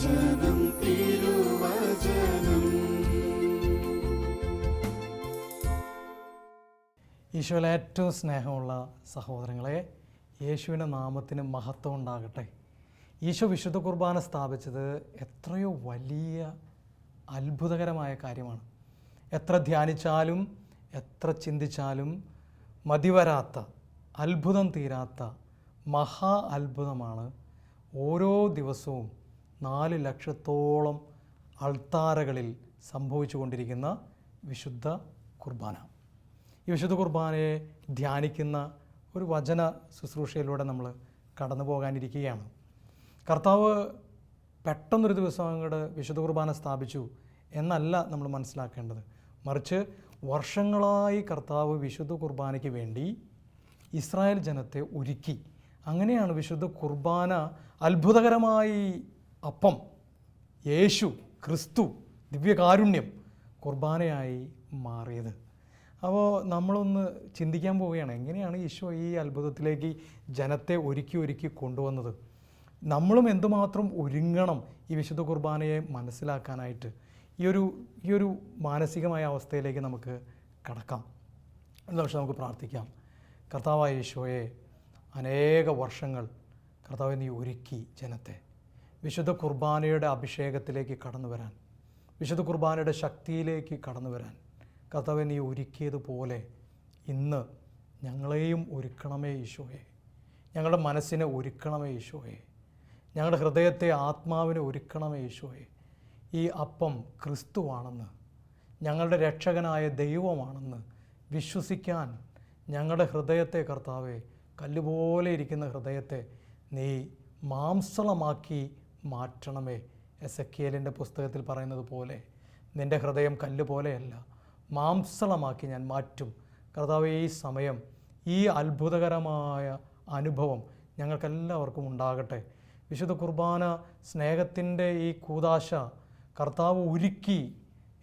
ഈശോയിൽ ഏറ്റവും സ്നേഹമുള്ള സഹോദരങ്ങളെ, യേശുവിൻ്റെ നാമത്തിന് മഹത്വം ഉണ്ടാകട്ടെ. ഈശോ വിശുദ്ധ കുർബാന സ്ഥാപിച്ചത് എത്രയോ വലിയ അത്ഭുതകരമായ കാര്യമാണ്. എത്ര ധ്യാനിച്ചാലും എത്ര ചിന്തിച്ചാലും മതിവരാത്ത, അത്ഭുതം തീരാത്ത മഹാ അത്ഭുതമാണ് ഓരോ ദിവസവും 4 ലക്ഷത്തോളം അൾത്താരകളിൽ സംഭവിച്ചു കൊണ്ടിരിക്കുന്ന വിശുദ്ധ കുർബാന. ഈ വിശുദ്ധ കുർബാനയെ ധ്യാനിക്കുന്ന ഒരു വചന ശുശ്രൂഷയിലൂടെ നമ്മൾ കടന്നു പോകാനിരിക്കുകയാണ്. കർത്താവ് പെട്ടെന്നൊരു ദിവസം അങ്ങോട്ട് വിശുദ്ധ കുർബാന സ്ഥാപിച്ചു എന്നല്ല നമ്മൾ മനസ്സിലാക്കേണ്ടത്. മറിച്ച് വർഷങ്ങളായി കർത്താവ് വിശുദ്ധ കുർബാനയ്ക്ക് വേണ്ടി ഇസ്രായേൽ ജനത്തെ ഒരുക്കി. അങ്ങനെയാണ് വിശുദ്ധ കുർബാന അത്ഭുതകരമായി അപ്പം, യേശു ക്രിസ്തു, ദിവ്യകാരുണ്യം കുർബാനയായി മാറിയത്. അപ്പോൾ നമ്മളൊന്ന് ചിന്തിക്കാൻ പോവുകയാണ്, എങ്ങനെയാണ് ഈശോ ഈ അത്ഭുതത്തിലേക്ക് ജനത്തെ ഒരുക്കി കൊണ്ടുവന്നത്. നമ്മളും എന്തുമാത്രം ഒരുങ്ങണം ഈ വിശുദ്ധ കുർബാനയെ മനസ്സിലാക്കാനായിട്ട്. ഈ ഒരു മാനസികമായ അവസ്ഥയിലേക്ക് നമുക്ക് കടക്കാം. പക്ഷേ നമുക്ക് പ്രാർത്ഥിക്കാം. കർത്താവായ ഈശോയെ, അനേക വർഷങ്ങൾ കർത്താവെ നീ ഒരുക്കി ജനത്തെ വിശുദ്ധ കുർബാനയുടെ അഭിഷേകത്തിലേക്ക് കടന്നു വരാൻ, വിശുദ്ധ കുർബാനയുടെ ശക്തിയിലേക്ക് കടന്നു വരാൻ കർത്താവെ നീ ഒരുക്കിയതുപോലെ ഇന്ന് ഞങ്ങളെയും ഒരുക്കണമേ ഈശോയെ. ഞങ്ങളുടെ മനസ്സിനെ ഒരുക്കണമേ ഈശോയെ. ഞങ്ങളുടെ ഹൃദയത്തെ, ആത്മാവിനെ ഒരുക്കണമേ ഈശോയെ. ഈ അപ്പം ക്രിസ്തുവാണെന്ന്, ഞങ്ങളുടെ രക്ഷകനായ ദൈവമാണെന്ന് വിശ്വസിക്കാൻ ഞങ്ങളുടെ ഹൃദയത്തെ കർത്താവെ, കല്ലുപോലെ ഇരിക്കുന്ന ഹൃദയത്തെ നീ മാംസളമാക്കി മാറ്റണമേ. എസെക്കിയേലിൻ്റെ പുസ്തകത്തിൽ പറയുന്നത് പോലെ നിൻ്റെ ഹൃദയം കല്ല് പോലെയല്ല, മാംസളമാക്കി ഞാൻ മാറ്റും. കർത്താവേ, ഈ സമയം ഈ അത്ഭുതകരമായ അനുഭവം ഞങ്ങൾക്കെല്ലാവർക്കും ഉണ്ടാകട്ടെ. വിശുദ്ധ കുർബാന സ്നേഹത്തിൻ്റെ ഈ കൂദാശ കർത്താവ് ഒരുക്കി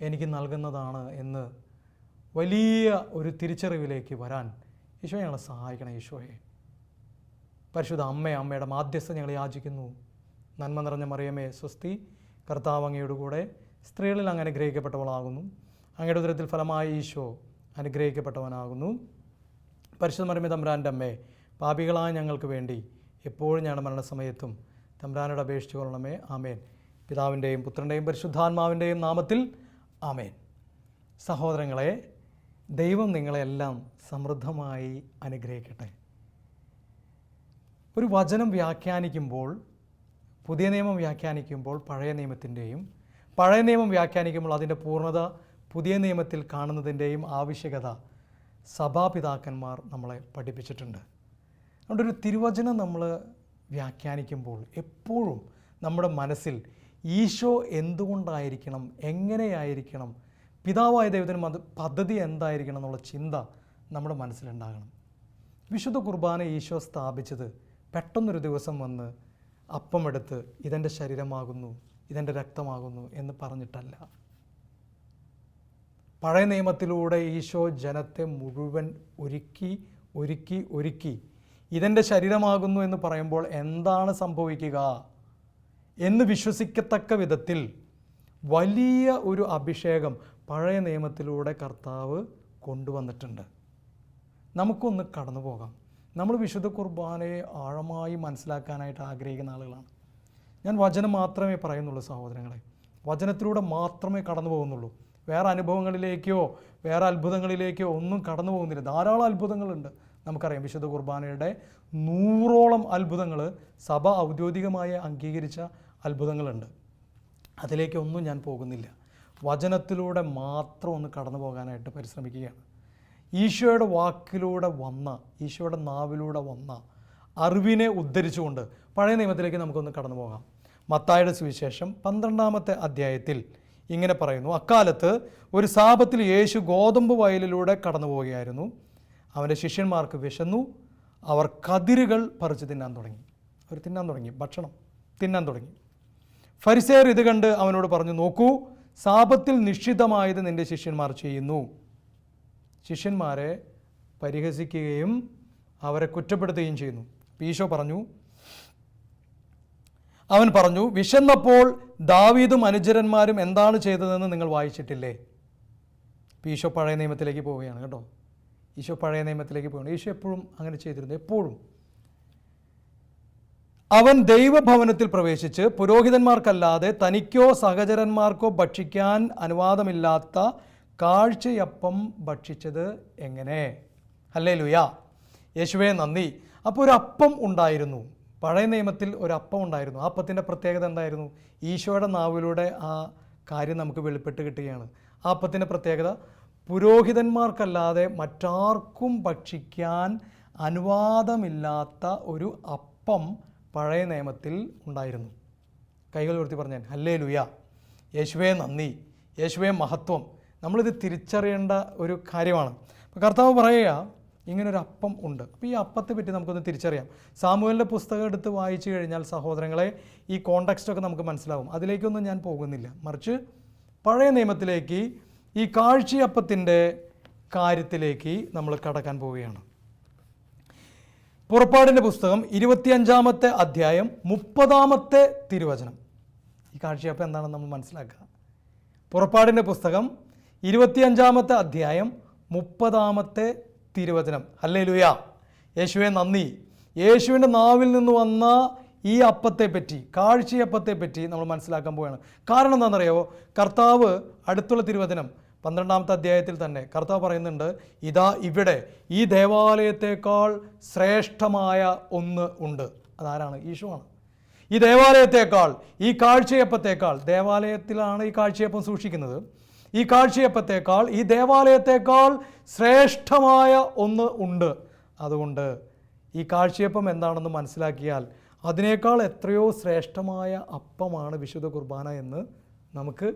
എനിക്ക് നൽകുന്നതാണ് എന്ന് വലിയ ഒരു തിരിച്ചറിവിലേക്ക് വരാൻ ഈശോ ഞങ്ങളെ സഹായിക്കണം. ഈശോയെ, പരിശുദ്ധ അമ്മയുടെ മാധ്യസ്ഥ ഞങ്ങൾ യാചിക്കുന്നു. നന്മ നിറഞ്ഞ മറിയമേ സ്വസ്തി, കർത്താവ് അങ്ങയുടെ കൂടെ സ്ത്രീകളിൽ അങ്ങ് അനുഗ്രഹിക്കപ്പെട്ടവളാകുന്നു. അങ്ങയുടെ ഉദരത്തിൽ ഫലമായി ഈശോ അനുഗ്രഹിക്കപ്പെട്ടവനാകുന്നു. പരിശുദ്ധ മറിയമേ തമ്പുരാൻ്റെ അമ്മേ, പാപികളായ ഞങ്ങൾക്ക് വേണ്ടി എപ്പോഴും ഞങ്ങളുടെ മരണസമയത്തും തമ്പുരാനോട് അപേക്ഷിച്ചു കൊള്ളണമേ. ആമേൻ. പിതാവിൻ്റെയും പുത്രൻ്റെയും പരിശുദ്ധാത്മാവിൻ്റെയും നാമത്തിൽ ആമേൻ. സഹോദരങ്ങളെ, ദൈവം നിങ്ങളെല്ലാം സമൃദ്ധമായി അനുഗ്രഹിക്കട്ടെ. ഒരു വചനം വ്യാഖ്യാനിക്കുമ്പോൾ, പുതിയ നിയമം വ്യാഖ്യാനിക്കുമ്പോൾ പഴയ നിയമത്തിൻ്റെയും, പഴയ നിയമം വ്യാഖ്യാനിക്കുമ്പോൾ അതിൻ്റെ പൂർണ്ണത പുതിയ നിയമത്തിൽ കാണുന്നതിൻ്റെയും ആവശ്യകത സഭാപിതാക്കന്മാർ നമ്മളെ പഠിപ്പിച്ചിട്ടുണ്ട്. അതുകൊണ്ട് ഒരു തിരുവചനം നമ്മൾ വ്യാഖ്യാനിക്കുമ്പോൾ എപ്പോഴും നമ്മുടെ മനസ്സിൽ ഈശോ എന്തുകൊണ്ടായിരിക്കണം, എങ്ങനെയായിരിക്കണം, പിതാവായ ദൈവത്തിന് പദ്ധതി എന്തായിരിക്കണം എന്നുള്ള ചിന്ത നമ്മുടെ മനസ്സിലുണ്ടാകണം. വിശുദ്ധ കുർബാന ഈശോ സ്ഥാപിച്ചത് പെട്ടെന്നൊരു ദിവസം വന്ന് അപ്പമെടുത്ത് ഇതെൻ്റെ ശരീരമാകുന്നു, ഇതെൻ്റെ രക്തമാകുന്നു എന്ന് പറഞ്ഞിട്ടല്ല. പഴയ നിയമത്തിലൂടെ ഈശോ ജനത്തെ മുഴുവൻ ഒരുക്കി ഇതെൻ്റെ ശരീരമാകുന്നു എന്ന് പറയുമ്പോൾ എന്താണ് സംഭവിക്കുക എന്ന് വിശ്വസിക്കത്തക്ക വിധത്തിൽ വലിയ ഒരു അഭിഷേകം പഴയ നിയമത്തിലൂടെ കർത്താവ് കൊണ്ടുവന്നിട്ടുണ്ട്. നമുക്കൊന്ന് കടന്നു പോകാം. നമ്മൾ വിശുദ്ധ കുർബാനയെ ആഴമായി മനസ്സിലാക്കാനായിട്ട് ആഗ്രഹിക്കുന്ന ആളുകളാണ്. ഞാൻ വചനം മാത്രമേ പറയുന്നുള്ളൂ സഹോദരങ്ങളെ, വചനത്തിലൂടെ മാത്രമേ കടന്നു പോകുന്നുള്ളൂ. വേറെ അനുഭവങ്ങളിലേക്കോ വേറെ അത്ഭുതങ്ങളിലേക്കോ ഒന്നും കടന്നു പോകുന്നില്ല. ധാരാളം അത്ഭുതങ്ങളുണ്ട്. നമുക്കറിയാം, വിശുദ്ധ കുർബാനയുടെ 100ഓളം അത്ഭുതങ്ങൾ സഭ ഔദ്യോഗികമായി അംഗീകരിച്ച അത്ഭുതങ്ങളുണ്ട്. അതിലേക്കൊന്നും ഞാൻ പോകുന്നില്ല. വചനത്തിലൂടെ മാത്രം ഒന്ന് കടന്നു പോകാനായിട്ട് പരിശ്രമിക്കുകയാണ്. ഈശോയുടെ വാക്കിലൂടെ വന്ന, ഈശോയുടെ നാവിലൂടെ വന്ന അറിവിനെ ഉദ്ധരിച്ചുകൊണ്ട് പഴയ നിയമത്തിലേക്ക് നമുക്കൊന്ന് കടന്നു പോകാം. മത്തായിയുടെ സുവിശേഷം 12-ാമത്തെ അധ്യായത്തിൽ ഇങ്ങനെ പറയുന്നു: അക്കാലത്ത് ഒരു സാപത്തിൽ യേശു ഗോതമ്പ് വയലിലൂടെ കടന്നു പോവുകയായിരുന്നു. അവൻ്റെ ശിഷ്യന്മാർക്ക് വിശന്നു. അവർ കതിരുകൾ പറിച്ച് തിന്നാൻ തുടങ്ങി. ഭക്ഷണം തിന്നാൻ തുടങ്ങി. ഫരിസേയർ ഇത് കണ്ട് അവനോട് പറഞ്ഞു: നോക്കൂ, സാപത്തിൽ നിഷിദ്ധമായത് നിൻ്റെ ശിഷ്യന്മാർ ചെയ്യുന്നു. ശിഷ്യന്മാരെ പരിഹസിക്കുകയും അവരെ കുറ്റപ്പെടുത്തുകയും ചെയ്യുന്നു. ഈശോ പറഞ്ഞു: അവൻ പറഞ്ഞു, വിശന്നപ്പോൾ ദാവീദും അനുചരന്മാരും എന്താണ് ചെയ്തതെന്ന് നിങ്ങൾ വായിച്ചിട്ടില്ലേ? ഇപ്പോൾ ഈശോ പഴയ നിയമത്തിലേക്ക് പോവുകയാണ് കേട്ടോ. ഈശോ പഴയ നിയമത്തിലേക്ക് പോവുകയാണ്. ഈശോ എപ്പോഴും അങ്ങനെ ചെയ്തിരുന്നു, എപ്പോഴും. അവൻ ദൈവഭവനത്തിൽ പ്രവേശിച്ച് പുരോഹിതന്മാർക്കല്ലാതെ തനിക്കോ സഹചരന്മാർക്കോ ഭക്ഷിക്കാൻ അനുവാദമില്ലാത്ത കാഴ്ചയപ്പം ഭക്ഷിച്ചത് എങ്ങനെ? ഹല്ലേലൂയ, യേശുവേ നന്ദി. അപ്പോൾ ഒരു അപ്പം ഉണ്ടായിരുന്നു, പഴയ നിയമത്തിൽ ഒരു അപ്പം ഉണ്ടായിരുന്നു. ആ അപ്പത്തിൻ്റെ പ്രത്യേകത എന്തായിരുന്നു? ഈശോയുടെ നാവിലൂടെ ആ കാര്യം നമുക്ക് വെളിപ്പെട്ട് കിട്ടുകയാണ്. ആ അപ്പത്തിൻ്റെ പ്രത്യേകത പുരോഹിതന്മാർക്കല്ലാതെ മറ്റാർക്കും ഭക്ഷിക്കാൻ അനുവാദമില്ലാത്ത ഒരു അപ്പം പഴയ നിയമത്തിൽ ഉണ്ടായിരുന്നു. കൈകൾ ഉയർത്തി പറഞ്ഞാൽ ഹല്ലേലൂയ, യേശുവേ നന്ദി, യേശുവേ മഹത്വം. നമ്മളിത് തിരിച്ചറിയേണ്ട ഒരു കാര്യമാണ്. അപ്പോൾ കർത്താവ് പറയുക, ഇങ്ങനൊരു അപ്പം ഉണ്ട്. അപ്പോൾ ഈ അപ്പത്തെ പറ്റി നമുക്കൊന്ന് തിരിച്ചറിയാം. സാമുവേലിൻ്റെ പുസ്തകം എടുത്ത് വായിച്ചു കഴിഞ്ഞാൽ സഹോദരങ്ങളെ ഈ കോണ്ടെക്സ്റ്റൊക്കെ നമുക്ക് മനസ്സിലാവും. അതിലേക്കൊന്നും ഞാൻ പോകുന്നില്ല, മറിച്ച് പഴയ നിയമത്തിലേക്ക് ഈ കാഴ്ചയപ്പത്തിൻ്റെ കാര്യത്തിലേക്ക് നമ്മൾ കടക്കാൻ പോവുകയാണ്. പുറപ്പാടിൻ്റെ പുസ്തകം 25-ാമത്തെ അധ്യായം 30-ാമത്തെ തിരുവചനം. ഈ കാഴ്ചയപ്പം എന്താണെന്ന് നമ്മൾ മനസ്സിലാക്കുക. പുറപ്പാടിൻ്റെ പുസ്തകം 25-ാമത്തെ അധ്യായം 30-ാമത്തെ തിരുവചനം. ഹല്ലേലൂയ, യേശുവേ നന്ദി. യേശുവിൻ്റെ നാവിൽ നിന്ന് വന്ന ഈ അപ്പത്തെപ്പറ്റി, കാഴ്ചയപ്പത്തെപ്പറ്റി നമ്മൾ മനസ്സിലാക്കാൻ പോവുകയാണ്. കാരണം എന്താണെന്നറിയാമോ? കർത്താവ് അടുത്തുള്ള തിരുവചനം 12-ാമത്തെ അധ്യായത്തിൽ തന്നെ കർത്താവ് പറയുന്നുണ്ട്, ഇതാ ഇവിടെ ഈ ദേവാലയത്തേക്കാൾ ശ്രേഷ്ഠമായ ഒന്ന് ഉണ്ട്. അതാരാണ്? ഈശോയാണ്. ഈ ദേവാലയത്തേക്കാൾ, ഈ കാഴ്ചയപ്പത്തേക്കാൾ, ദേവാലയത്തിലാണ് ഈ കാഴ്ചയപ്പം സൂക്ഷിക്കുന്നത്, ഈ കാഴ്ചയപ്പത്തേക്കാൾ, ഈ ദേവാലയത്തേക്കാൾ ശ്രേഷ്ഠമായ ഒന്ന് ഉണ്ട്. അതുകൊണ്ട് ഈ കാഴ്ചയപ്പം എന്താണെന്ന് മനസ്സിലാക്കിയാൽ അതിനേക്കാൾ എത്രയോ ശ്രേഷ്ഠമായ അപ്പമാണ് വിശുദ്ധ കുർബാന എന്ന് നമുക്ക്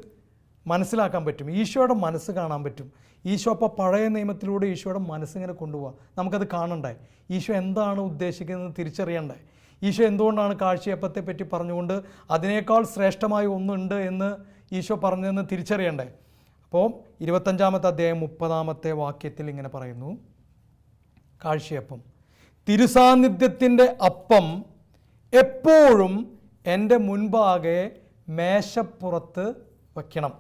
മനസ്സിലാക്കാൻ പറ്റും. ഈശോയുടെ മനസ്സ് കാണാൻ പറ്റും. ഈശോ അപ്പോൾ പഴയ നിയമത്തിലൂടെ ഈശോയുടെ മനസ്സിങ്ങനെ കൊണ്ടുപോകാം. നമുക്കത് കാണണ്ടേ? ഈശോ എന്താണ് ഉദ്ദേശിക്കുന്നത് തിരിച്ചറിയണ്ടേ? ഈശോ എന്തുകൊണ്ടാണ് കാഴ്ചയപ്പത്തെ പറ്റി പറഞ്ഞുകൊണ്ട് അതിനേക്കാൾ ശ്രേഷ്ഠമായ ഒന്നുണ്ട് എന്ന് ഈശോ പറഞ്ഞതെന്ന് തിരിച്ചറിയണ്ടേ? അപ്പോൾ 25-ാമത്തെ അധ്യായം 30-ാമത്തെ വാക്യത്തിൽ ഇങ്ങനെ പറയുന്നു, കാഴ്ചയപ്പം, തിരുസാന്നിധ്യത്തിൻ്റെ അപ്പം എപ്പോഴും എൻ്റെ മുൻപാകെ മേശപ്പുറത്ത് വയ്ക്കണം.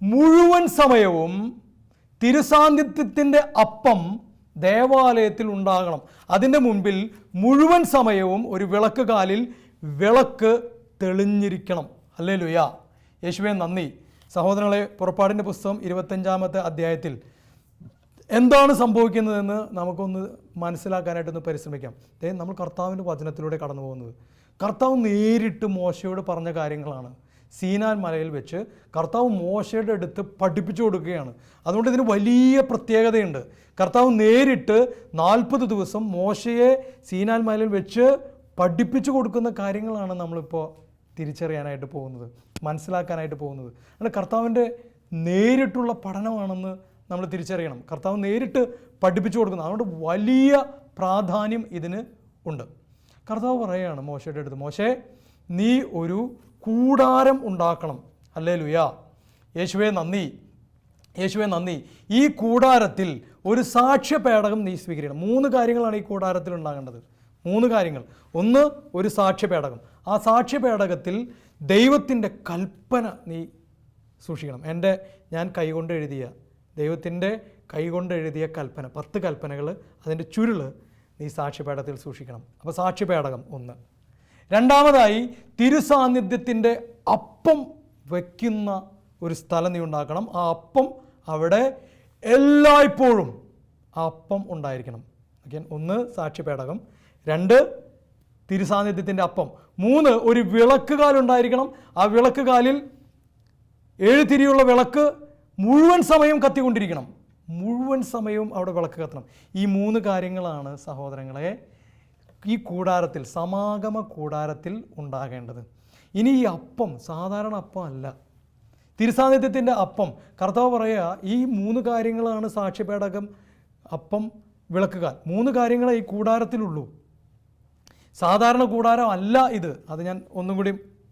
മുഴുവൻ സമയവും തിരുസാന്നിധ്യത്തിൻ്റെ അപ്പം ദേവാലയത്തിൽ ഉണ്ടാകണം. അതിൻ്റെ മുൻപിൽ മുഴുവൻ സമയവും ഒരു വിളക്ക് കാലിൽ വിളക്ക് തെളിഞ്ഞിരിക്കണം. ഹല്ലേലൂയ, യേശുവേ നന്ദി. സഹോദരങ്ങളെ, പുറപ്പാടിൻ്റെ പുസ്തകം 25-ാമത്തെ അധ്യായത്തിൽ എന്താണ് സംഭവിക്കുന്നതെന്ന് നമുക്കൊന്ന് മനസ്സിലാക്കാനായിട്ടൊന്ന് പരിശ്രമിക്കാം. നമ്മൾ കർത്താവിൻ്റെ വചനത്തിലൂടെ കടന്നു പോകുന്നത്. കർത്താവ് നേരിട്ട് മോശയോട് പറഞ്ഞ കാര്യങ്ങളാണ്. സീനാൻ മലയിൽ വെച്ച് കർത്താവ് മോശയുടെ അടുത്ത് പഠിപ്പിച്ചു കൊടുക്കുകയാണ്. അതുകൊണ്ട് ഇതിന് വലിയ പ്രത്യേകതയുണ്ട്. കർത്താവ് നേരിട്ട് 40 ദിവസം മോശയെ സീനാൻ മലയിൽ വെച്ച് പഠിപ്പിച്ചു കൊടുക്കുന്ന കാര്യങ്ങളാണ് നമ്മളിപ്പോൾ തിരിച്ചറിയാനായിട്ട് പോകുന്നത്, മനസ്സിലാക്കാനായിട്ട് പോകുന്നത്. അങ്ങനെ കർത്താവിൻ്റെ നേരിട്ടുള്ള പഠനമാണെന്ന് നമ്മൾ തിരിച്ചറിയണം. കർത്താവ് നേരിട്ട് പഠിപ്പിച്ചു കൊടുക്കുന്നത്. അതുകൊണ്ട് വലിയ പ്രാധാന്യം ഇതിന് ഉണ്ട്. കർത്താവ് പറയുകയാണ് മോശയുടെ അടുത്ത്, മോശേ നീ ഒരു കൂടാരം ഉണ്ടാക്കണം. ഹല്ലേലൂയ, യേശുവേ നന്ദി, യേശുവേ നന്ദി. ഈ കൂടാരത്തിൽ ഒരു സാക്ഷ്യപേടകം നീ സ്വീകരിക്കണം. 3 കാര്യങ്ങളാണ് ഈ കൂടാരത്തിൽ ഉണ്ടാകേണ്ടത്. 3 കാര്യങ്ങൾ. ഒന്ന്, ഒരു സാക്ഷ്യപേടകം. ആ സാക്ഷ്യപേടകത്തിൽ ദൈവത്തിൻ്റെ കൽപ്പന നീ സൂക്ഷിക്കണം. ഞാൻ കൈകൊണ്ട് എഴുതിയ, ദൈവത്തിൻ്റെ കൈകൊണ്ട് എഴുതിയ കൽപ്പന, 10 കൽപ്പനകൾ, അതിൻ്റെ ചുരുൾ നീ സാക്ഷ്യപേടകത്തിൽ സൂക്ഷിക്കണം. അപ്പോൾ സാക്ഷ്യപേടകം ഒന്ന്. രണ്ടാമതായി, തിരുസാന്നിധ്യത്തിൻ്റെ അപ്പം വയ്ക്കുന്ന ഒരു സ്ഥലം നീ ഉണ്ടാക്കണം. ആ അപ്പം അവിടെ എല്ലായ്പ്പോഴും ആ അപ്പം ഉണ്ടായിരിക്കണം. ഒന്ന്, സാക്ഷ്യപേടകം. 2, തിരുസാന്നിധ്യത്തിൻ്റെ അപ്പം. 3, ഒരു വിളക്ക് കാലുണ്ടായിരിക്കണം. ആ വിളക്ക് കാലിൽ 7 തിരിയുള്ള വിളക്ക് മുഴുവൻ സമയം കത്തിക്കൊണ്ടിരിക്കണം. മുഴുവൻ സമയവും അവിടെ വിളക്ക് കത്തണം. ഈ 3 കാര്യങ്ങളാണ് സഹോദരങ്ങളെ ഈ കൂടാരത്തിൽ, സമാഗമ കൂടാരത്തിൽ ഉണ്ടാകേണ്ടത്. ഇനി ഈ അപ്പം സാധാരണ അപ്പം അല്ല, തിരുസാന്നിധ്യത്തിൻ്റെ അപ്പം. കർത്താവ് പറയുക, ഈ 3 കാര്യങ്ങളാണ് സാക്ഷ്യപേടകം, അപ്പം, വിളക്കുകാൽ. 3 കാര്യങ്ങളെ ഈ കൂടാരത്തിലുള്ളൂ. സാധാരണ കൂടാരം അല്ല ഇത്. അത് ഞാൻ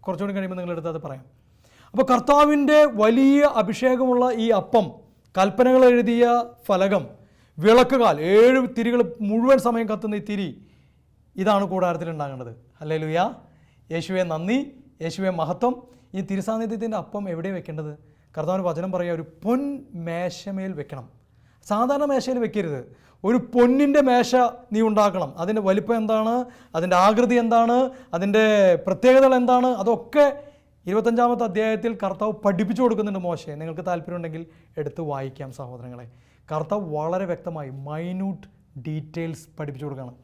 കുറച്ചുകൂടി കഴിയുമ്പോൾ നിങ്ങളെടുത്ത് അത് പറയാം. അപ്പോൾ കർത്താവിൻ്റെ വലിയ അഭിഷേകമുള്ള ഈ അപ്പം, കൽപ്പനകൾ എഴുതിയ ഫലകം, വിളക്കുകാൽ, 7 തിരികൾ മുഴുവൻ സമയം കത്തുന്ന ഈ തിരി, ഇതാണ് കൂടാരത്തിൽ ഉണ്ടാകേണ്ടത്. ഹല്ലേലൂയ, യേശുവെ നന്ദി, യേശുവെ മഹത്വം. ഈ തിരുസാന്നിധ്യത്തിൻ്റെ അപ്പം എവിടെയാണ് വെക്കേണ്ടത്? കർത്താവിന് വചനം പറയുക, ഒരു പൊൻ മേശമേൽ വെക്കണം. സാധാരണ മേശയിൽ വെക്കരുത്, ഒരു പൊന്നിൻ്റെ മേശ നീ ഉണ്ടാക്കണം. അതിൻ്റെ വലിപ്പം എന്താണ്, അതിൻ്റെ ആകൃതി എന്താണ്, അതിൻ്റെ പ്രത്യേകതകൾ എന്താണ്, അതൊക്കെ 25-ാമത്തെ അധ്യായത്തിൽ കർത്താവ് പഠിപ്പിച്ചു കൊടുക്കുന്നുണ്ട് മോശയെ. നിങ്ങൾക്ക് താല്പര്യമുണ്ടെങ്കിൽ എടുത്ത് വായിക്കാം സഹോദരങ്ങളെ. കർത്താവ് വളരെ വ്യക്തമായി മൈന്യൂട്ട് ഡീറ്റെയിൽസ് പഠിപ്പിച്ചു കൊടുക്കണം.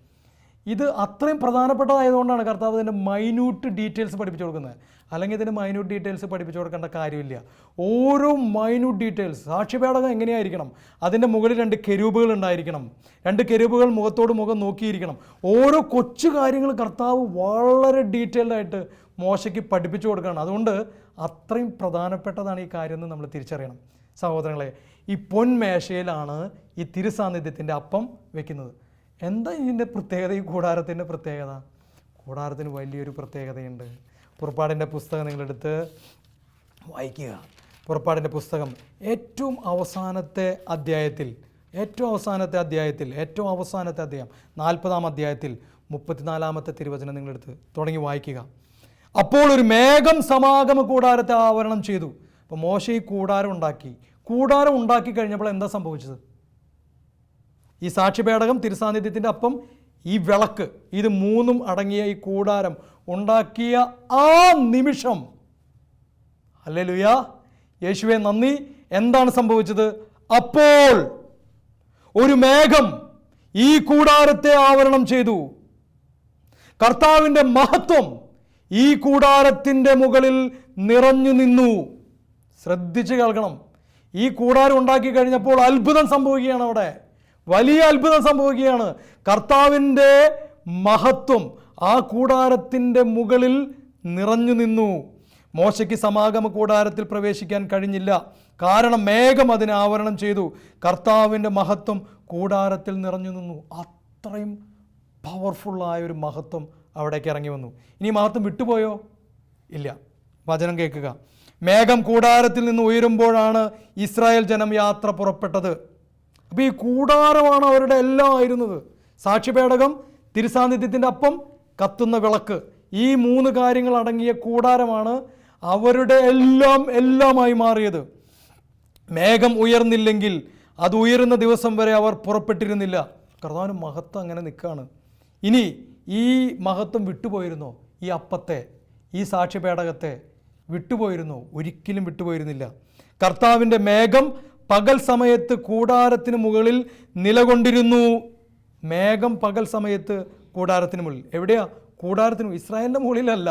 ഇത് അത്രയും പ്രധാനപ്പെട്ടതായതുകൊണ്ടാണ് കർത്താവ് ഇതിൻ്റെ മൈന്യൂട്ട് ഡീറ്റെയിൽസ് പഠിപ്പിച്ചു കൊടുക്കുന്നത്. അല്ലെങ്കിൽ ഇതിന് മൈന്യൂട്ട് ഡീറ്റെയിൽസ് പഠിപ്പിച്ചു കൊടുക്കേണ്ട കാര്യമില്ല. ഓരോ മൈന്യൂട്ട് ഡീറ്റെയിൽസ്, സാക്ഷ്യപേടകം എങ്ങനെയായിരിക്കണം, അതിൻ്റെ മുകളിൽ 2 കെരൂബുകൾ ഉണ്ടായിരിക്കണം, 2 കെരൂബുകൾ മുഖത്തോട് മുഖം നോക്കിയിരിക്കണം. ഓരോ കൊച്ചു കാര്യങ്ങൾ കർത്താവ് വളരെ ഡീറ്റെയിൽഡ് ആയിട്ട് മോശയ്ക്ക് പഠിപ്പിച്ചു കൊടുക്കുകയാണ്. അതുകൊണ്ട് അത്രയും പ്രധാനപ്പെട്ടതാണ് ഈ കാര്യം എന്ന് നമ്മൾ തിരിച്ചറിയണം സഹോദരങ്ങളെ. ഈ പൊൻമേശയിലാണ് ഈ തിരുസാന്നിധ്യത്തിൻ്റെ അപ്പം വെക്കുന്നത്. എന്താ ഇതിൻ്റെ പ്രത്യേകത? ഈ കൂടാരത്തിൻ്റെ പ്രത്യേകത, കൂടാരത്തിന് വലിയൊരു പ്രത്യേകതയുണ്ട്. പുറപ്പാടിൻ്റെ പുസ്തകം നിങ്ങളെടുത്ത് വായിക്കുക. പുറപ്പാടിൻ്റെ പുസ്തകം ഏറ്റവും അവസാനത്തെ അധ്യായം, 40-ാം അധ്യായത്തിൽ 34-ാമത്തെ തിരുവചനം നിങ്ങളെടുത്ത് തുടങ്ങി വായിക്കുക. അപ്പോൾ ഒരു മേഘം സമാഗമ കൂടാരത്തെ ആവരണം ചെയ്തു. അപ്പോൾ മോശ ഈ കൂടാരം ഉണ്ടാക്കി കഴിഞ്ഞപ്പോൾ എന്താ സംഭവിച്ചത്? ഈ സാക്ഷ്യപേടകം, തിരുസാന്നിധ്യത്തിൻ്റെ അപ്പം, ഈ വിളക്ക്, ഇത് 3ഉം അടങ്ങിയ ഈ കൂടാരം ഉണ്ടാക്കിയ ആ നിമിഷം, ഹല്ലേലൂയ, യേശുവേ നന്ദി, എന്താണ് സംഭവിച്ചത്? അപ്പോൾ ഒരു മേഘം ഈ കൂടാരത്തെ ആവരണം ചെയ്തു. കർത്താവിൻ്റെ മഹത്വം ഈ കൂടാരത്തിൻ്റെ മുകളിൽ നിറഞ്ഞു നിന്നു. ശ്രദ്ധിച്ച് കേൾക്കണം. ഈ കൂടാരം ഉണ്ടാക്കി കഴിഞ്ഞപ്പോൾ അത്ഭുതം സംഭവിക്കുകയാണ്. അവിടെ വലിയ അത്ഭുതം സംഭവിക്കുകയാണ്. കർത്താവിൻ്റെ മഹത്വം ആ കൂടാരത്തിൻ്റെ മുകളിൽ നിറഞ്ഞു നിന്നു. മോശയ്ക്ക് സമാഗമ കൂടാരത്തിൽ പ്രവേശിക്കാൻ കഴിഞ്ഞില്ല, കാരണം മേഘം അതിനെ ആവരണം ചെയ്തു. കർത്താവിൻ്റെ മഹത്വം കൂടാരത്തിൽ നിറഞ്ഞു നിന്നു. അത്രയും പവർഫുള്ളായ ഒരു മഹത്വം അവിടേക്ക് ഇറങ്ങി വന്നു. ഇനി മഹത്വം വിട്ടുപോയോ? ഇല്ല. വചനം കേൾക്കുക. മേഘം കൂടാരത്തിൽ നിന്ന് ഉയരുമ്പോഴാണ് ഇസ്രായേൽ ജനം യാത്ര പുറപ്പെട്ടത്. അപ്പോൾ ഈ കൂടാരമാണ് അവരുടെ എല്ലാം ആയിരുന്നത്. സാക്ഷ്യപേടകം, തിരുസാന്നിധ്യത്തിൻ്റെ അപ്പം, കത്തുന്ന വിളക്ക്, ഈ 3 കാര്യങ്ങൾ അടങ്ങിയ കൂടാരമാണ് അവരുടെ എല്ലാമായി മാറിയത്. മേഘം ഉയർന്നില്ലെങ്കിൽ അത് ഉയരുന്ന ദിവസം വരെ അവർ പുറപ്പെട്ടിരുന്നില്ല. കർത്താവിന് മഹത്വം അങ്ങനെ നിൽക്കുകയാണ്. ഇനി ഈ മഹത്വം വിട്ടുപോയിരുന്നോ? ഈ അപ്പത്തെ, ഈ സാക്ഷ്യപേടകത്തെ വിട്ടുപോയിരുന്നോ? ഒരിക്കലും വിട്ടുപോയിരുന്നില്ല. കർത്താവിൻ്റെ മേഘം പകൽ സമയത്ത് കൂടാരത്തിന് മുകളിൽ നിലകൊണ്ടിരുന്നു. മേഘം പകൽ സമയത്ത് കൂടാരത്തിന് മുകളിൽ. എവിടെയാ? കൂടാരത്തിന്, ഇസ്രായേലിൻ്റെ മുകളിലല്ല,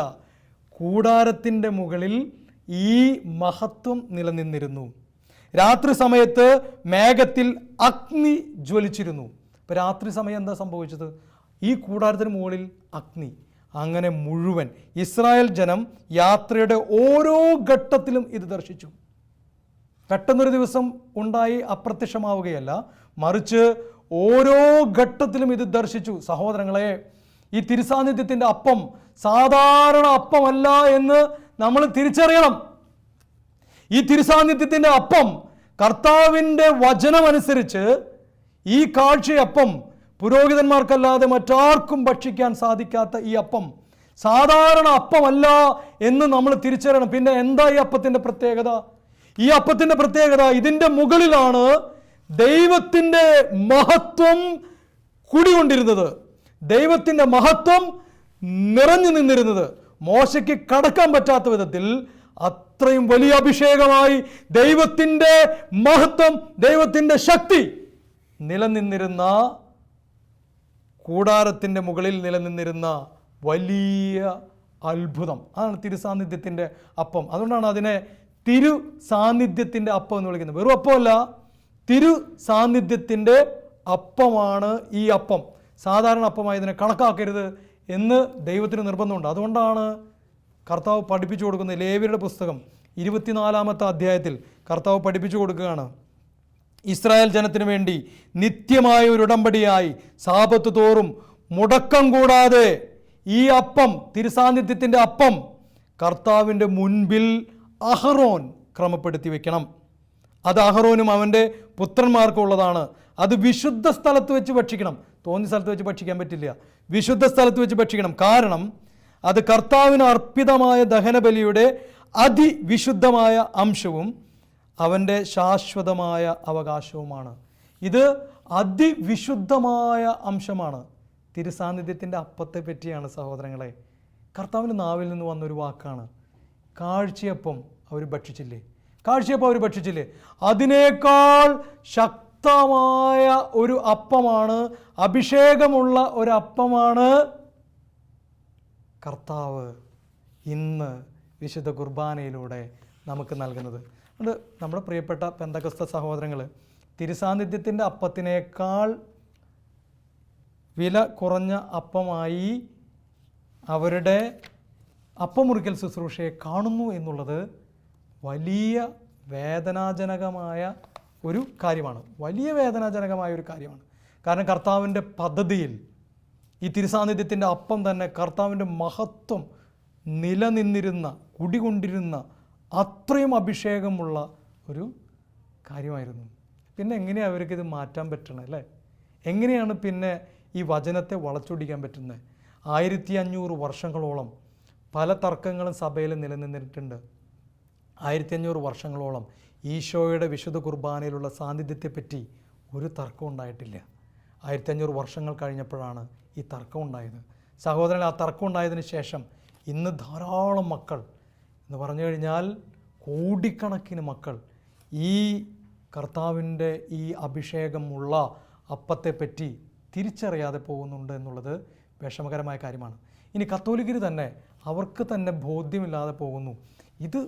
കൂടാരത്തിൻ്റെ മുകളിൽ ഈ മഹത്വം നിലനിന്നിരുന്നു. രാത്രി സമയത്ത് മേഘത്തിൽ അഗ്നി ജ്വലിച്ചിരുന്നു. ഇപ്പോൾ രാത്രി സമയം എന്താ സംഭവിച്ചത്? ഈ കൂടാരത്തിന് മുകളിൽ അഗ്നി. അങ്ങനെ മുഴുവൻ ഇസ്രായേൽ ജനം യാത്രയുടെ ഓരോ ഘട്ടത്തിലും ഇത് ദർശിച്ചു. പെട്ടെന്നൊരു ദിവസം ഉണ്ടായി അപ്രത്യക്ഷമാവുകയല്ല, മറിച്ച് ഓരോ ഘട്ടത്തിലും ഇത് ദർശിച്ചു. സഹോദരങ്ങളെ, ഈ തിരുസാന്നിധ്യത്തിൻ്റെ അപ്പം സാധാരണ അപ്പമല്ല എന്ന് നമ്മൾ തിരിച്ചറിയണം. ഈ തിരുസാന്നിധ്യത്തിൻ്റെ അപ്പം കർത്താവിൻ്റെ വചനമനുസരിച്ച് ഈ കാഴ്ചയപ്പം പുരോഹിതന്മാർക്കല്ലാതെ മറ്റാർക്കും ഭക്ഷിക്കാൻ സാധിക്കാത്ത ഈ അപ്പം സാധാരണ അപ്പമല്ല എന്ന് നമ്മൾ തിരിച്ചറിയണം. പിന്നെ എന്താ ഈ അപ്പത്തിൻ്റെ പ്രത്യേകത? ഈ അപ്പത്തിൻ്റെ പ്രത്യേകത, ഇതിൻ്റെ മുകളിലാണ് ദൈവത്തിൻ്റെ മഹത്വം കുടികൊണ്ടിരുന്നത്, ദൈവത്തിൻ്റെ മഹത്വം നിറഞ്ഞു നിന്നിരുന്നത്. മോശയ്ക്ക് കടക്കാൻ പറ്റാത്ത വിധത്തിൽ അത്രയും വലിയ അഭിഷേകമായി ദൈവത്തിൻ്റെ മഹത്വം, ദൈവത്തിൻ്റെ ശക്തി നിലനിന്നിരുന്ന കൂടാരത്തിൻ്റെ മുകളിൽ നിലനിന്നിരുന്ന വലിയ അത്ഭുതം, അതാണ് തിരുസാന്നിധ്യത്തിൻ്റെ അപ്പം. അതുകൊണ്ടാണ് അതിനെ തിരു സാന്നിധ്യത്തിൻ്റെ അപ്പം എന്ന് വിളിക്കുന്നത്. വെറും അപ്പമല്ല, തിരു സാന്നിധ്യത്തിൻ്റെ അപ്പമാണ് ഈ അപ്പം. സാധാരണ അപ്പമായി ഇതിനെ കണക്കാക്കരുത് എന്ന് ദൈവത്തിന് നിർബന്ധമുണ്ട്. അതുകൊണ്ടാണ് കർത്താവ് പഠിപ്പിച്ചു കൊടുക്കുന്നത്. ലേവ്യരുടെ പുസ്തകം 24-ാമത്തെ അധ്യായത്തിൽ കർത്താവ് പഠിപ്പിച്ചു കൊടുക്കുകയാണ്. ഇസ്രായേൽ ജനത്തിനു വേണ്ടി നിത്യമായ ഒരു ഉടമ്പടിയായി സാബത്ത് തോറും മുടക്കം കൂടാതെ ഈ അപ്പം, തിരുസാന്നിധ്യത്തിൻ്റെ അപ്പം, കർത്താവിൻ്റെ മുൻപിൽ അഹറോൻ ക്രമപ്പെടുത്തി വെക്കണം. അത് അഹറോനും അവൻ്റെ പുത്രന്മാർക്കും ഉള്ളതാണ്. അത് വിശുദ്ധ സ്ഥലത്ത് വെച്ച് ഭക്ഷിക്കണം. തോന്നിയ സ്ഥലത്ത് വെച്ച് ഭക്ഷിക്കാൻ പറ്റില്ല, വിശുദ്ധ സ്ഥലത്ത് വെച്ച് ഭക്ഷിക്കണം. കാരണം അത് കർത്താവിന് അർപ്പിതമായ ദഹനബലിയുടെ അതിവിശുദ്ധമായ അംശവും അവൻ്റെ ശാശ്വതമായ അവകാശവുമാണ്. ഇത് അതിവിശുദ്ധമായ അംശമാണ്. തിരുസാന്നിധ്യത്തിൻ്റെ അപ്പത്തെ പറ്റിയാണ് സഹോദരങ്ങളെ. കർത്താവിൻ്റെ നാവിൽ നിന്ന് വന്നൊരു വാക്കാണ്. കാഴ്ചയപ്പം അവർ ഭക്ഷിച്ചില്ലേ, കാഴ്ചയപ്പം അവർ ഭക്ഷിച്ചില്ലേ, അതിനേക്കാൾ ശക്തമായ ഒരു അപ്പമാണ്, അഭിഷേകമുള്ള ഒരപ്പമാണ് കർത്താവ് ഇന്ന് വിശുദ്ധ കുർബാനയിലൂടെ നമുക്ക് നൽകുന്നത്. അതുകൊണ്ട് നമ്മുടെ പ്രിയപ്പെട്ട പെന്തക്കോസ്ത സഹോദരങ്ങൾ തിരുസാന്നിധ്യത്തിൻ്റെ അപ്പത്തിനേക്കാൾ വില കുറഞ്ഞ അപ്പമായി അവരുടെ അപ്പമുറിക്കൽ ശുശ്രൂഷയെ കാണുന്നു എന്നുള്ളത് വലിയ വേദനാജനകമായ ഒരു കാര്യമാണ്, വലിയ വേദനാജനകമായ ഒരു കാര്യമാണ്. കാരണം കർത്താവിൻ്റെ പദ്ധതിയിൽ ഈ തിരുസാന്നിധ്യത്തിൻ്റെ അപ്പം തന്നെ കർത്താവിൻ്റെ മഹത്വം നിലനിന്നിരുന്ന, കുടികൊണ്ടിരുന്ന അത്രയും അഭിഷേകമുള്ള ഒരു കാര്യമായിരുന്നു. പിന്നെ എങ്ങനെയാണ് അവർക്കിത് മാറ്റാൻ പറ്റണത് അല്ലേ? എങ്ങനെയാണ് പിന്നെ ഈ വചനത്തെ വളച്ചൊടിക്കാൻ പറ്റുന്നത്? 1500 വർഷങ്ങളോളം പല തർക്കങ്ങളും സഭയിൽ നിലനിന്നിട്ടുണ്ട്. 1500 വർഷങ്ങളോളം ഈശോയുടെ വിശുദ്ധ കുർബാനയിലുള്ള സാന്നിധ്യത്തെപ്പറ്റി ഒരു തർക്കം ഉണ്ടായിട്ടില്ല. 1500 വർഷങ്ങൾ കഴിഞ്ഞപ്പോഴാണ് ഈ തർക്കം ഉണ്ടായത്. സഹോദരൻ, ആ തർക്കം ഉണ്ടായതിന് ശേഷം ഇന്ന് ധാരാളം മക്കൾ എന്ന് പറഞ്ഞു കഴിഞ്ഞാൽ കോടിക്കണക്കിന് മക്കൾ ഈ കർത്താവിൻ്റെ ഈ അഭിഷേകമുള്ള അപ്പത്തെപ്പറ്റി തിരിച്ചറിയാതെ പോകുന്നുണ്ട് എന്നുള്ളത് വിഷമകരമായ കാര്യമാണ്. ഇനി കത്തോലിക്കർ തന്നെ അവർക്ക് തന്നെ ബോധ്യമില്ലാതെ പോകുന്നു. ഇത്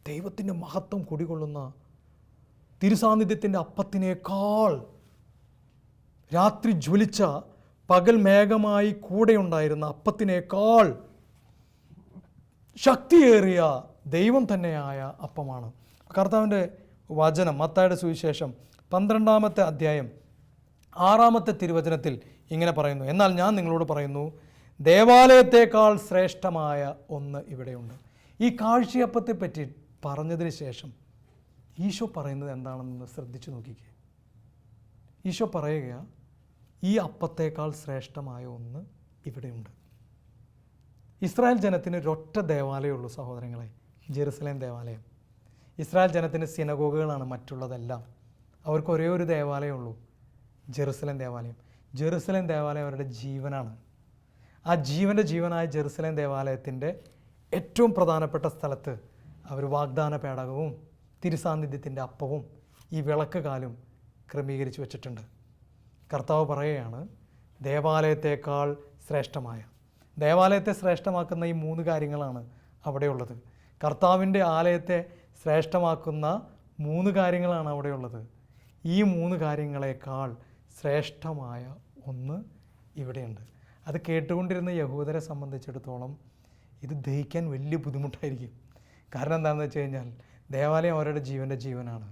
ദൈവത്തിൻ്റെ മഹത്വം കുടികൊള്ളുന്ന തിരുസാന്നിധ്യത്തിൻ്റെ അപ്പത്തിനേക്കാൾ രാത്രി ജ്വലിച്ച പകൽ മേഘമായി കൂടെ ഉണ്ടായിരുന്ന അപ്പത്തിനേക്കാൾ ശക്തിയേറിയ ദൈവം തന്നെയായ അപ്പമാണ്. കർത്താവിൻ്റെ വചനം മത്തായിയുടെ സുവിശേഷം 12-ാമത്തെ അധ്യായം 6-ാമത്തെ തിരുവചനത്തിൽ ഇങ്ങനെ പറയുന്നു, എന്നാൽ ഞാൻ നിങ്ങളോട് പറയുന്നു, ദേവാലയത്തേക്കാൾ ശ്രേഷ്ഠമായ ഒന്ന് ഇവിടെയുണ്ട്. ഈ കാഴ്ചയപ്പത്തെ പറ്റി പറഞ്ഞതിന് ശേഷം ഈശോ പറയുന്നത് എന്താണെന്ന് ശ്രദ്ധിച്ചു നോക്കിക്കേ. ഈശോ പറയുക, ഈ അപ്പത്തേക്കാൾ ശ്രേഷ്ഠമായ ഒന്ന് ഇവിടെയുണ്ട്. ഇസ്രായേൽ ജനത്തിന് ഒരൊറ്റ ദേവാലയമുള്ളൂ സഹോദരങ്ങളെ, ജെറുസലേം ദേവാലയം. ഇസ്രായേൽ ജനത്തിന് സിനഗോഗുകളാണ് മറ്റുള്ളതെല്ലാം. അവർക്ക് ഒരേ ഒരു ദേവാലയമുള്ളൂ, ജെറുസലേം ദേവാലയം. ജെറുസലേം ദേവാലയം അവരുടെ ജീവനാണ്. ആ ജീവനായ ജെറുസലേം ദേവാലയത്തിൻ്റെ ഏറ്റവും പ്രധാനപ്പെട്ട സ്ഥലത്ത് അവർ വാഗ്ദാന പേടകവും തിരുസാന്നിധ്യത്തിൻ്റെ അപ്പവും ഈ വിളക്ക് കാലും ക്രമീകരിച്ച് വെച്ചിട്ടുണ്ട്. കർത്താവ് പറയുകയാണ്, ദേവാലയത്തേക്കാൾ ശ്രേഷ്ഠമായ, ദേവാലയത്തെ ശ്രേഷ്ഠമാക്കുന്ന ഈ 3 കാര്യങ്ങളാണ് അവിടെയുള്ളത്. കർത്താവിൻ്റെ ആലയത്തെ ശ്രേഷ്ഠമാക്കുന്ന 3 കാര്യങ്ങളാണ് അവിടെയുള്ളത്. ഈ 3 കാര്യങ്ങളെക്കാൾ ശ്രേഷ്ഠമായ ഒന്ന് ഇവിടെയുണ്ട്. അത് കേട്ടുകൊണ്ടിരുന്ന യഹൂദരെ സംബന്ധിച്ചിടത്തോളം ഇത് ദഹിക്കാൻ വലിയ ബുദ്ധിമുട്ടായിരിക്കും. കാരണം എന്താണെന്ന് വെച്ച് കഴിഞ്ഞാൽ ദേവാലയം അവരുടെ ജീവനാണ്.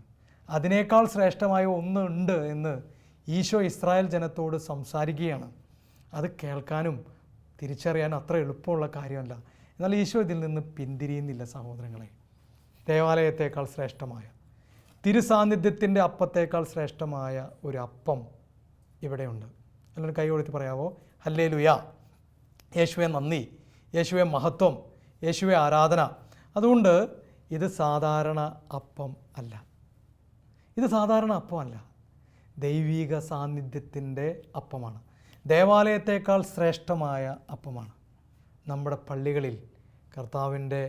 അതിനേക്കാൾ ശ്രേഷ്ഠമായ ഒന്ന് ഉണ്ട് എന്ന് ഈശോ ഇസ്രായേൽ ജനത്തോട് സംസാരിക്കുകയാണ്. അത് കേൾക്കാനും തിരിച്ചറിയാനും അത്ര എളുപ്പമുള്ള കാര്യമല്ല. എന്നാൽ ഈശോ ഇതിൽ നിന്ന് പിന്തിരിയുന്നില്ല സഹോദരങ്ങളെ. ദേവാലയത്തേക്കാൾ ശ്രേഷ്ഠമായ, തിരുസാന്നിധ്യത്തിൻ്റെ അപ്പത്തേക്കാൾ ശ്രേഷ്ഠമായ ഒരു അപ്പം ഇവിടെയുണ്ട്. എല്ലാവരും കൈ കൊടുത്ത് പറയാവോ? ഹല്ലേലൂയ, യേശുവെ നന്ദി, യേശുവെ മഹത്വം, യേശുവെ ആരാധന. അതുകൊണ്ട് ഇത് സാധാരണ അപ്പം അല്ല, ഇത് സാധാരണ അപ്പമല്ല, ദൈവിക സാന്നിധ്യത്തിൻ്റെ അപ്പമാണ്. ദേവാലയത്തേക്കാൾ ശ്രേഷ്ഠമായ അപ്പമാണ്. നമ്മുടെ പള്ളികളിൽ കർത്താവിൻ്റെ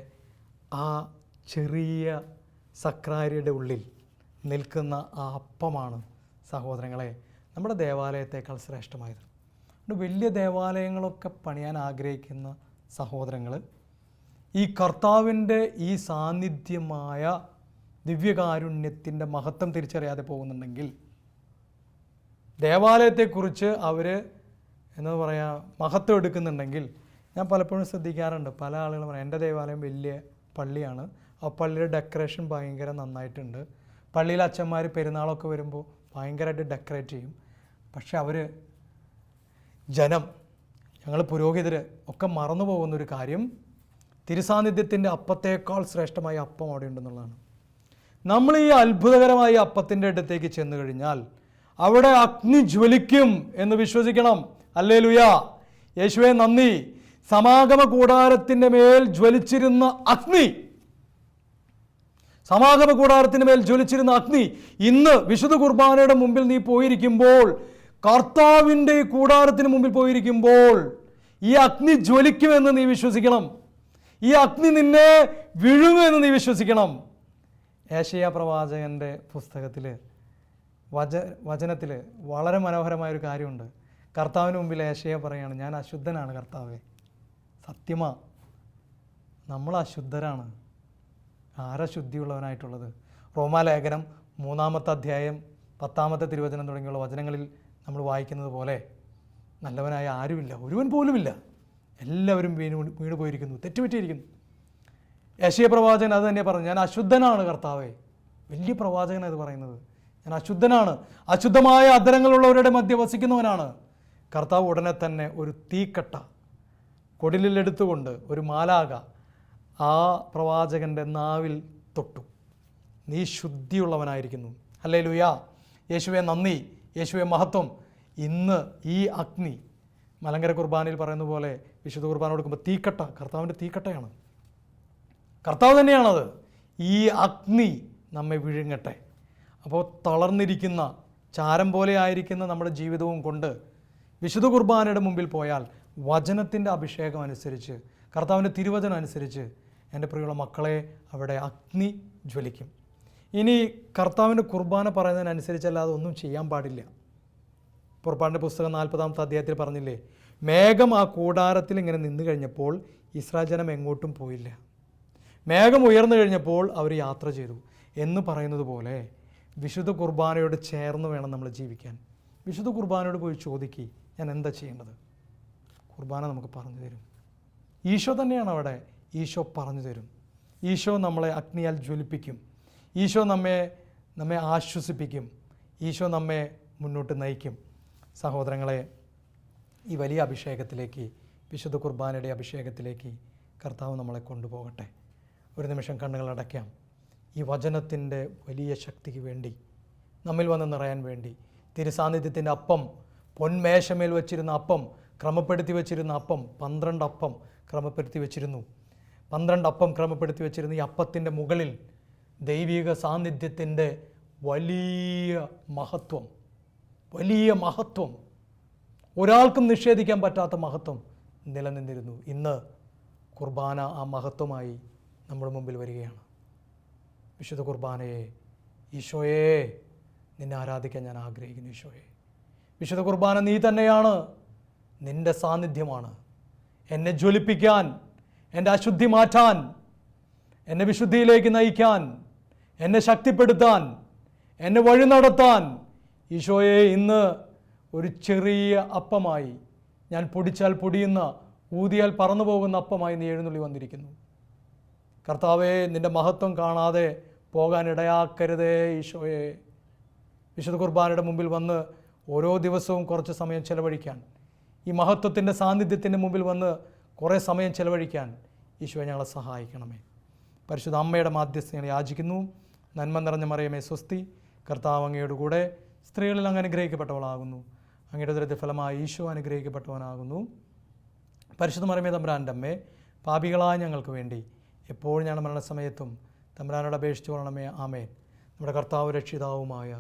ആ ചെറിയ സക്രാരിയുടെ ഉള്ളിൽ നിൽക്കുന്ന ആ അപ്പമാണ് സഹോദരങ്ങളെ നമ്മുടെ ദേവാലയത്തേക്കാൾ ശ്രേഷ്ഠമായത്. അതുകൊണ്ട് വലിയ ദേവാലയങ്ങളൊക്കെ പണിയാൻ ആഗ്രഹിക്കുന്ന സഹോദരങ്ങൾ ഈ കർത്താവിൻ്റെ ഈ സാന്നിധ്യമായ ദിവ്യകാരുണ്യത്തിൻ്റെ മഹത്വം തിരിച്ചറിയാതെ പോകുന്നുണ്ടെങ്കിൽ, ദേവാലയത്തെക്കുറിച്ച് അവർ എന്താ പറയുക മഹത്വം എടുക്കുന്നുണ്ടെങ്കിൽ, ഞാൻ പലപ്പോഴും ശ്രദ്ധിക്കാറുണ്ട്, പല ആളുകളും പറയും എൻ്റെ ദേവാലയം വലിയ പള്ളിയാണ്, ആ പള്ളിയുടെ ഡെക്കറേഷൻ ഭയങ്കര നന്നായിട്ടുണ്ട്, പള്ളിയിലെ അച്ഛന്മാർ പെരുന്നാളൊക്കെ വരുമ്പോൾ ഭയങ്കരമായിട്ട് ഡെക്കറേറ്റ് ചെയ്യും. പക്ഷെ അവർ ജനം, ഞങ്ങൾ പുരോഹിതർ ഒക്കെ മറന്നു പോകുന്നൊരു കാര്യം, തിരുസാന്നിധ്യത്തിൻ്റെ അപ്പത്തേക്കാൾ ശ്രേഷ്ഠമായ അപ്പം അവിടെ ഉണ്ടെന്നുള്ളതാണ്. നമ്മൾ ഈ അത്ഭുതകരമായ അപ്പത്തിൻ്റെ അടുത്തേക്ക് ചെന്ന് കഴിഞ്ഞാൽ അവിടെ അഗ്നി ജ്വലിക്കും എന്ന് വിശ്വസിക്കണം. ഹല്ലേലൂയാ, യേശുവേ നന്ദി. സമാഗമ കൂടാരത്തിൻ്റെ മേൽ ജ്വലിച്ചിരുന്ന അഗ്നി, സമാഗമ കൂടാരത്തിൻ്റെ മേൽ ജ്വലിച്ചിരുന്ന അഗ്നി ഇന്ന് വിശുദ്ധ കുർബാനയുടെ മുമ്പിൽ നീ പോയിരിക്കുമ്പോൾ, കർത്താവിൻ്റെ കൂടാരത്തിന് മുമ്പിൽ പോയിരിക്കുമ്പോൾ ഈ അഗ്നി ജ്വലിക്കുമെന്ന് നീ വിശ്വസിക്കണം. ഈ അഗ്നി നിന്നെ വിഴുങ്ങുമെന്ന് നീ വിശ്വസിക്കണം. ഏശയ്യാ പ്രവാചകൻ്റെ പുസ്തകത്തിൽ വചനത്തിൽ വളരെ മനോഹരമായൊരു കാര്യമുണ്ട്. കർത്താവിന് മുമ്പിൽ ഏശയ്യാ പറയാണ്, ഞാൻ അശുദ്ധനാണ് കർത്താവേ. സത്യമാ, നമ്മൾ അശുദ്ധരാണ്. ആരാ ശുദ്ധിയുള്ളവനായിട്ടുള്ളത്? റോമാലേഖനം 3-ാമത്തെ അധ്യായം 10-ാമത്തെ തിരുവചനം തുടങ്ങിയുള്ള വചനങ്ങളിൽ നമ്മൾ വായിക്കുന്നത് പോലെ നല്ലവനായ ആരുമില്ല, ഒരുവൻ പോലുമില്ല. എല്ലാവരും വീണു പോയിരിക്കുന്നു, തെറ്റുപറ്റിയിരിക്കുന്നു. യേശയ്യാ പ്രവാചകൻ അത് തന്നെ പറഞ്ഞു, ഞാൻ അശുദ്ധനാണ് കർത്താവേ. വലിയ പ്രവാചകനാണ് ഇത് പറയുന്നത്. ഞാൻ അശുദ്ധനാണ്, അശുദ്ധമായ അധരങ്ങളുള്ളവരുടെ മധ്യ വസിക്കുന്നവനാണ്. കർത്താവ് ഉടനെ തന്നെ ഒരു തീക്കട്ട കൊടിലെടുത്തുകൊണ്ട് ഒരു മാലാക ആ പ്രവാചകൻ്റെ നാവിൽ തൊട്ടു. നീ ശുദ്ധിയുള്ളവനായിരിക്കുന്നു. ഹല്ലേലൂയാ, യേശുവേ നന്ദി, യേശുവേ മഹത്വം. ഇന്ന് ഈ അഗ്നി മലങ്കര കുർബാനയിൽ പറയുന്ന പോലെ വിശുദ്ധ കുർബാന കൊടുക്കുമ്പോൾ തീക്കട്ട കർത്താവിൻ്റെ തീക്കട്ടയാണ്, കർത്താവ് തന്നെയാണത്. ഈ അഗ്നി നമ്മെ വിഴുങ്ങട്ടെ. അപ്പോൾ തളർന്നിരിക്കുന്ന ചാരം പോലെ ആയിരിക്കുന്ന നമ്മുടെ ജീവിതവും കൊണ്ട് വിശുദ്ധ കുർബാനയുടെ മുമ്പിൽ പോയാൽ വചനത്തിൻ്റെ അഭിഷേകം അനുസരിച്ച്, കർത്താവിൻ്റെ തിരുവചനം അനുസരിച്ച് എൻ്റെ പ്രിയമുള്ള മക്കളെ അവിടെ അഗ്നി ജ്വലിക്കും. ഇനി കർത്താവിൻ്റെ കുർബാന പറയുന്നതിനനുസരിച്ചല്ലാതെ ഒന്നും ചെയ്യാൻ പാടില്ല. പുറപ്പാടിൻ്റെ പുസ്തകം 40-ാമത്തെ അധ്യായത്തിൽ പറഞ്ഞില്ലേ, മേഘം ആ കൂടാരത്തിൽ ഇങ്ങനെ നിന്ന് കഴിഞ്ഞപ്പോൾ ഇസ്രായേൽ ജനം എങ്ങോട്ടും പോയില്ല. മേഘം ഉയർന്നു കഴിഞ്ഞപ്പോൾ അവർ യാത്ര ചെയ്തു എന്ന് പറയുന്നത് പോലെ വിശുദ്ധ കുർബാനയോട് ചേർന്ന് വേണം നമ്മൾ ജീവിക്കാൻ. വിശുദ്ധ കുർബാനയോട് പോയി ചോദിക്കുക, ഞാൻ എന്താ ചെയ്യേണ്ടത്? കുർബാന നമുക്ക് പറഞ്ഞു തരും. ഈശോ തന്നെയാണ് അവിടെ. ഈശോ പറഞ്ഞു തരും. ഈശോ നമ്മളെ അഗ്നിയാൽ ജ്വലിപ്പിക്കും. ഈശോ നമ്മെ ആശ്വസിപ്പിക്കും. ഈശോ നമ്മെ മുന്നോട്ട് നയിക്കും. സഹോദരങ്ങളെ, ഈ വലിയ അഭിഷേകത്തിലേക്ക്, വിശുദ്ധ കുർബാനയുടെ അഭിഷേകത്തിലേക്ക് കർത്താവ് നമ്മളെ കൊണ്ടുപോകട്ടെ. ഒരു നിമിഷം കണ്ണുകൾ അടയ്ക്കാം. ഈ വചനത്തിൻ്റെ വലിയ ശക്തിക്ക് വേണ്ടി, നമ്മിൽ വന്ന് നിറയാൻ വേണ്ടി, തിരുസാന്നിധ്യത്തിൻ്റെ അപ്പം, പൊന്മേശമേൽ വച്ചിരുന്ന അപ്പം, ക്രമപ്പെടുത്തി വച്ചിരുന്ന അപ്പം, 12 അപ്പം ക്രമപ്പെടുത്തി വച്ചിരുന്നു. 12 അപ്പം ക്രമപ്പെടുത്തി വച്ചിരുന്ന ഈ അപ്പത്തിൻ്റെ മുകളിൽ ദൈവിക സാന്നിധ്യത്തിൻ്റെ വലിയ മഹത്വം, ഒരാൾക്കും നിഷേധിക്കാൻ പറ്റാത്ത മഹത്വം നിലനിന്നിരുന്നു. ഇന്ന് കുർബാന ആ മഹത്വമായി നമ്മുടെ മുമ്പിൽ വരികയാണ്. വിശുദ്ധ കുർബാനയെ, ഈശോയെ നിന്നെ ആരാധിക്കാൻ ഞാൻ ആഗ്രഹിക്കുന്നു. ഈശോയെ, വിശുദ്ധ കുർബാന നീ തന്നെയാണ്, നിൻ്റെ സാന്നിധ്യമാണ്. എന്നെ ജ്വലിപ്പിക്കാൻ, എൻ്റെ അശുദ്ധി മാറ്റാൻ, എന്നെ വിശുദ്ധിയിലേക്ക് നയിക്കാൻ, എന്നെ ശക്തിപ്പെടുത്താൻ, എന്നെ വഴി നടത്താൻ ഈശോയെ ഇന്ന് ഒരു ചെറിയ അപ്പമായി, ഞാൻ പൊടിച്ചാൽ പൊടിയുന്ന, ഊതിയാൽ പറന്നു പോകുന്ന അപ്പമായി നീ എഴുന്നള്ളി വന്നിരിക്കുന്നു. കർത്താവേ, നിൻ്റെ മഹത്വം കാണാതെ പോകാനിടയാക്കരുതേ ഈശോയെ. വിശുദ്ധ കുർബാനയുടെ മുമ്പിൽ വന്ന് ഓരോ ദിവസവും കുറച്ച് സമയം ചെലവഴിക്കാൻ, ഈ മഹത്വത്തിൻ്റെ സാന്നിധ്യത്തിൻ്റെ മുമ്പിൽ വന്ന് കുറേ സമയം ചെലവഴിക്കാൻ ഈശോയെ ഞങ്ങളെ സഹായിക്കണമേ. പരിശുദ്ധ അമ്മയുടെ മാധ്യസ്ഥ യാചിക്കുന്നു. നന്മ നിറഞ്ഞ മറിയമേ സ്വസ്തി, കർത്താവ് അങ്ങയുടെ കൂടെ സ്ത്രീകളിൽ അങ്ങ് അനുഗ്രഹിക്കപ്പെട്ടവളാകുന്നു. അങ്ങയുടെ ഉദരത്തിൻ ഫലമായി ഈശോ അനുഗ്രഹിക്കപ്പെട്ടവനാകുന്നു. പരിശുദ്ധ മറിയമേ തമ്പുരാൻ്റെ അമ്മേ, പാപികളായ ഞങ്ങൾക്ക് വേണ്ടി എപ്പോഴും ഞങ്ങളുടെ മരണസമയത്തും തമ്പുരാനോട് അപേക്ഷിച്ചു കൊള്ളണമേ. ആമേൻ. നമ്മുടെ കർത്താവ് രക്ഷിതാവുമായ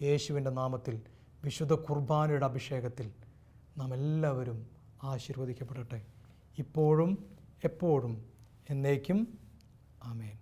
യേശുവിൻ്റെ നാമത്തിൽ വിശുദ്ധ കുർബാനയുടെ അഭിഷേകത്തിൽ നാം എല്ലാവരും ആശീർവദിക്കപ്പെടട്ടെ, ഇപ്പോഴും എപ്പോഴും എന്നേക്കും. ആമേൻ.